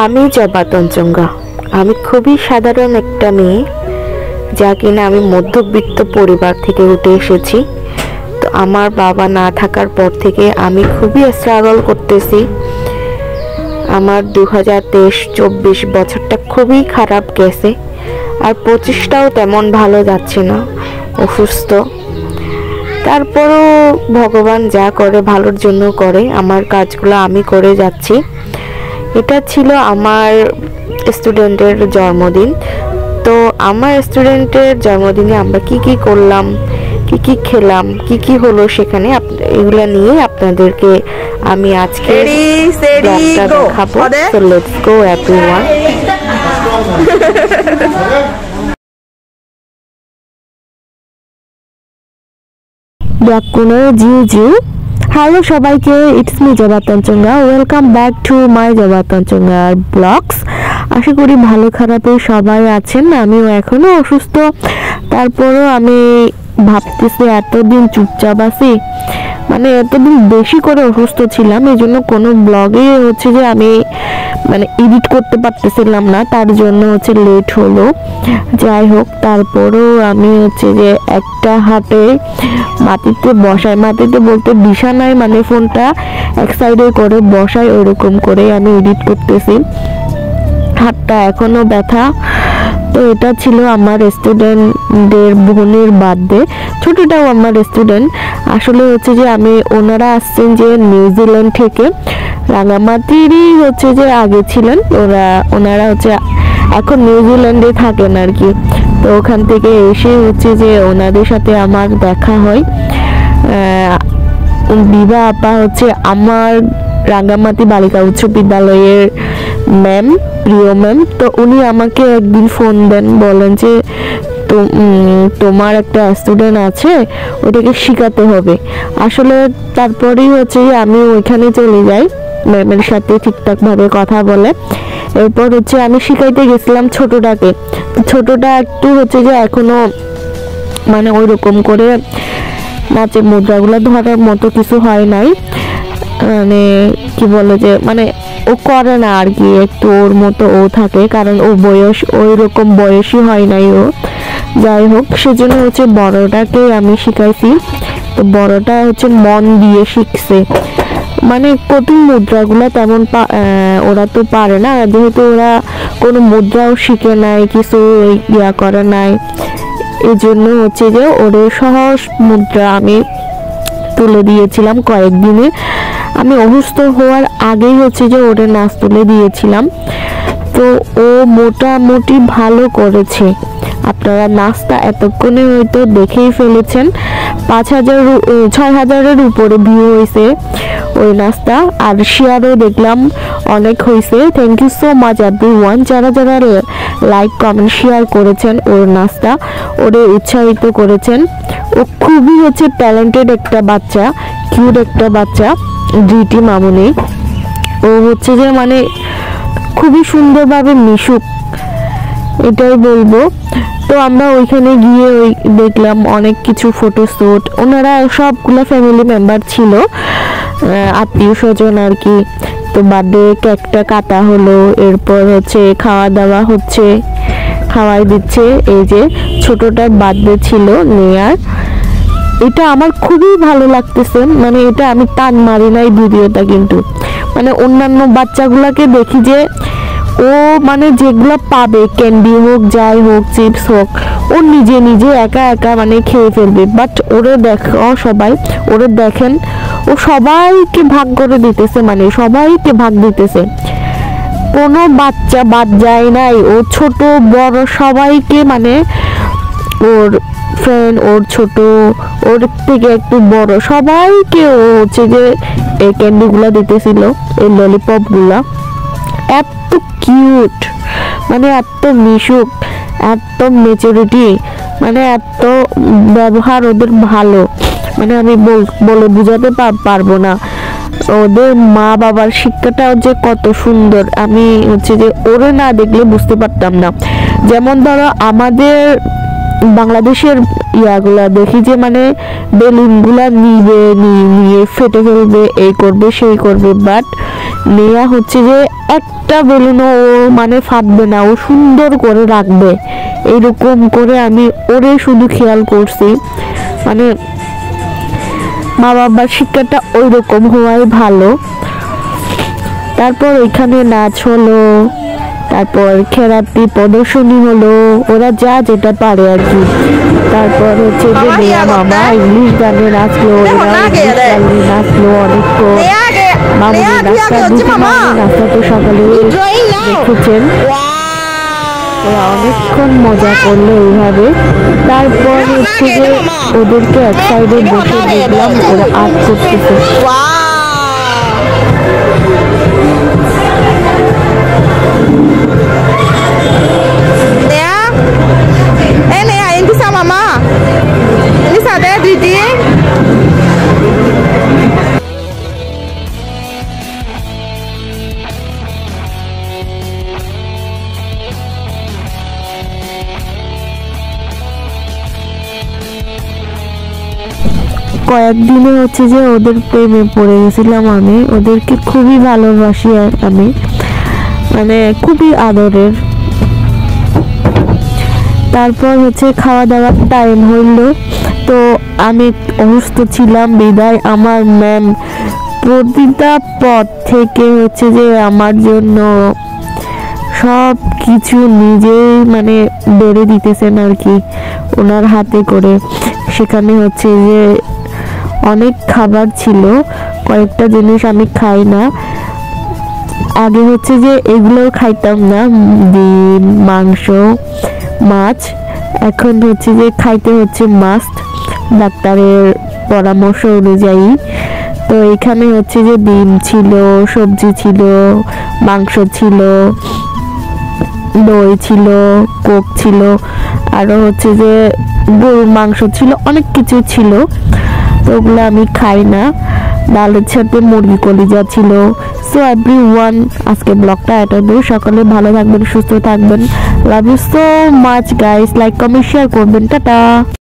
আমি জবা তঞ্চঙ্গা। আমি খুবই সাধারণ একটা মেয়ে, যা কিনা আমি মধ্যবিত্ত পরিবার থেকে উঠে এসেছি। তো আমার বাবা না থাকার পর থেকে আমি খুবই স্ট্রাগল করতেছি। আমার 2023-24 বছরটা খুবই খারাপ গেছে, আর 25টাও তেমন ভালো যাচ্ছে না, অসুস্থ। তারপরও ভগবান যা করে ভালোর জন্য করে, আমার কাজগুলো আমি করে যাচ্ছি। এটা ছিল আমার স্টুডেন্টের জন্মদিন। তো আমার স্টুডেন্টের জন্মদিনে আমরা কি কি করলাম, কি কি খেলাম, কি কি হলো সেখানে এগুলা নিয়ে আপনাদেরকে আমি আজকে ব্লগটা দেখাবো। So let's go everyone. Hello সবাইকে, ইটস মি জবা Tanchangya. Welcome back to my জবা তঞ্চঙ্গা ব্লগস। আশা করি ভালো খারাপে সবাই আছেন। আমিও এখনো অসুস্থ, তারপরও আমি ভাবতেছি এতদিন চুপচাপ আছি, মানে এতদিন বেশি করে অসুস্থ ছিলাম, এই জন্য কোনো ব্লগে হচ্ছে যে আমি মানে এডিট করতে পারতেছিলাম না, তার জন্য হচ্ছে লেট হলো। যাই হোক, তারপরও আমি হচ্ছে যে একটা হাতে মাটিতে বসাই, মাটিতে বলতে বিছানায়, মানে ফোনটা এক সাইডে করে বসাই, ওরকম করে আমি এডিট করতেছি। হাতটা এখনো ব্যথা। তো এটা ছিল আমার স্টুডেন্টদের বোনের বার্থডে। ছোটটাও আমার স্টুডেন্ট। আসলে হচ্ছে যে ওনারা আসছেন যে নিউজিল্যান্ড থেকে, রাঙামাটিরই হচ্ছে যে আগে ছিলেন ওনারা হচ্ছে এখন নিউজিল্যান্ডে থাকেন আর কি। তো ওখান থেকে এসে হচ্ছে যে ওনাদের সাথে আমার দেখা হয়। বিভা আপা হচ্ছে আমার রাঙ্গামাটি বালিকা উচ্চ বিদ্যালয়ের ম্যাম, প্রিয় ম্যাম। তো উনি আমাকে একদিন ফোন দেন, বলেন যে তোমার একটা স্টুডেন্ট আছে, ওটাকে শেখাতে হবে। আসলে তারপরেই হচ্ছে আমি ওইখানে চলে যাই, ম্যামের সাথে ঠিকঠাক ভাবে কথা বলে। এরপর হচ্ছে আমি শিখাইতে গেছিলাম ছোটটাকে। ছোটটা একটু হচ্ছে যে এখনো মানে ওই রকম করে নাচের মুদ্রাগুলো ধরার মতো কিছু হয় নাই, মানে কি বলে যে মানে ও করে না আর কি, একটু ওর মতো ও থাকে, কারণ ও বয়স ওই রকম বয়সই হয় নাই ও। যাই হোক, সেজন্য হচ্ছে বড়টাকে আমি শিখাইছি। তো বড়টা হচ্ছে মন দিয়ে শিখছে, মানে কঠিন মুদ্রাগুলো তেমন ওরা তো পারে না, যেহেতু ওরা কোনো মুদ্রাও শিখে নাই, কিছু ইয়া করে নাই। এই জন্য হচ্ছে যে ওদের সহজ মুদ্রা আমি তুলে দিয়েছিলাম কয়েকদিনে। আমি অসুস্থ হওয়ার আগেই হচ্ছে যে ওদের নাচ তুলে দিয়েছিলাম। তো ও মোটামুটি ভালো করেছে। আপনারা নাচটা এতক্ষণে হয়তো দেখেই ফেলেছেন। 6,000-এর উপরে ভিউ হয়েছে ওই নাচটা, আর শেয়ারও দেখলাম অনেক হয়েছে। Thank you so much everyone, যারা যারা লাইক কমেন্ট শেয়ার করেছেন ওর নাচটা, ওরে উৎসাহিত করেছেন। ও খুবই হচ্ছে ট্যালেন্টেড একটা বাচ্চা, কিউট একটা বাচ্চা, জিটি মামুনি। ও হচ্ছে যে মানে খুবই সুন্দরভাবে মিশুক, এটাই বলবো। তো আমরা ওইখানে গিয়ে দেখলাম অনেক কিছু ফটোশ্যুট, ওনারা সবগুলো ফ্যামিলি মেম্বার ছিল, আত্মীয় স্বজন আর কি। তো বার্থডে কেকটা কাটা হলো, এরপর হচ্ছে খাওয়া দাওয়া হচ্ছে, খাওয়াই দিচ্ছে। এই যে ছোটটার বার্থডে ছিল নেয়ার, এটা আমার খুবই ভালো লাগতেছে। মানে এটা আমি টান মারি নাই ভিডিওটা, কিন্তু মানে অন্যান্য বাচ্চাগুলাকে দেখি যে ও মানে যেগুলো পাবে, ক্যান্ডি হোক, যাই হোক, চিপস হোক, ও নিজে নিজে একা একা মানে খেয়ে ফেলবে। বাট ওরে ওরে দেখেন, ও সবাইকে ভাগ করে দিতেছে, মানে সবাইকে ভাগ দিতেছে, কোনো বাচ্চা বাদ যায় নাই। ও ছোট বড় সবাইকে, মানে ওর ফ্রেন্ড, ওর ছোট, ওর থেকে একটু বড় সবাইকে ও হচ্ছে যে এই ক্যান্ডিগুলা দিতেছিল, এই ললিপপ গুলা। এত কিউট, মানে এত মিশুক, এত ম্যাচুরিটি, মানে এত ব্যবহার ওদের ভালো, মানে আমি বলে বুঝাতে পারবো না। ওদের মা বাবার শিক্ষাটাও যে কত সুন্দর, আমি হচ্ছে যে ওরে না দেখলে বুঝতে পারতাম না। যেমন ধরো আমাদের বাংলাদেশের ইয়াগুলা দেখি যে মানে বেলুনগুলা নিয়ে ফেটে ফেলবে, এই করবে সেই করবে, বাট নেয়া হচ্ছে যে একটা বেলুনও ও মানে ফাটবে না, ও সুন্দর করে রাখবে, এইরকম করে আমি ওরে শুধু খেয়াল করছি। মানে মা বাবার শিক্ষাটা ওই রকম হওয়াই ভালো। তারপর এখানে নাচ হলো, তারপর খেলাটি প্রদর্শনী হলো, ওরা যা যেটা পারে আর কি। তারপর হচ্ছে যে মেয়া মামা ইংলিশ গানে নাচলো, ওরা ইংলিশ গানে নাচলো অনেকক্ষণ। মামুনি নাচটা দুটো মামুনি নাচটা তো সকালে দেখেছেন, ওরা অনেকক্ষণ মজা করলো এইভাবে। তারপর হচ্ছে যে ওদেরকে এক সাইডে বসে দেখলাম ওরা আর্ট করতেছে। কয়েকদিনে হচ্ছে যে ওদের প্রেমে পড়ে গেছিলাম আমি, ওদেরকে খুবই ভালোবাসি আমি, মানে খুবই আদরের। তারপর হচ্ছে খাওয়া দাওয়ার টাইম হইল, তো আমি অসুস্থ ছিলাম বিদায় আমার ম্যাম প্রতিটা পথ থেকে হচ্ছে যে আমার জন্য সব কিছু নিজেই মানে বেড়ে দিতেছেন আর কি ওনার হাতে করে। সেখানে হচ্ছে যে অনেক খাবার ছিল, কয়েকটা জিনিস আমি খাই না, আগে হচ্ছে যে এগুলোও খাইতাম না, ডিম মাংস মাছ, এখন হচ্ছে যে খাইতে হচ্ছে মাস্ট ডাক্তারের পরামর্শ অনুযায়ী। তো এখানে হচ্ছে যে ডিম ছিল, সবজি ছিল, মাংস ছিল, দই ছিল, কোক ছিল, আরো হচ্ছে যে গরুর মাংস ছিল, অনেক কিছু ছিল, তো ওগুলো আমি খাই না। ডালের সাথে মুরগি কলিজা ছিল। সো এভরিওয়ান, আজকে ব্লগটা এটা দিয়ে, সকালে ভালো থাকবেন, সুস্থ থাকবেন, love you so much guys, like comment share করবেন, টাটা।